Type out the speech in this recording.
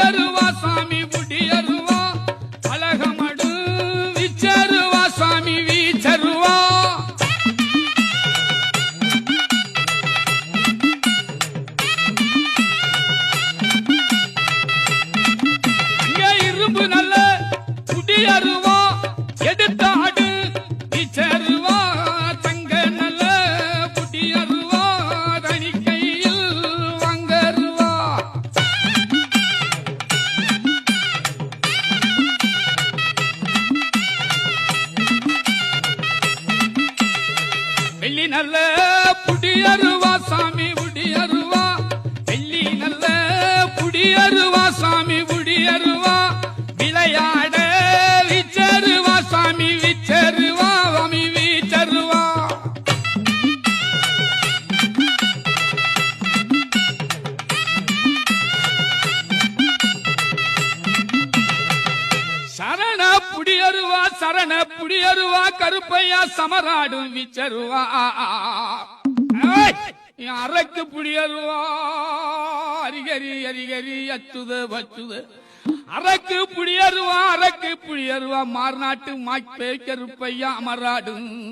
புடியருவா சாமி புடியருவா அழகமடு விச்சருவா சாமி வீச்சருவா இங்க இரும்பு நல்ல புடியருவா எடுத்தாடு வீச்சருவா தங்க நல்ல புடியருவா தனி கையில் வாங்கருவா வெள்ளி நல்ல புடியருவா சாமி புடியருவா வெள்ளி நல்ல புடியருவா சாமி புடியருவா விளையாட விச்சருவா சாமி விச்சருவா சாமி வீச்சருவா சரண புடியருவா கருப்பையா சமராடும் விச்சருவா அரக்கு புடியருவா அரிகரி அரிகரி அச்சுத வச்சுத அரக்கு புடியருவா மார்நாட்டு மாய்ப்பே கருப்பையா அமராடும்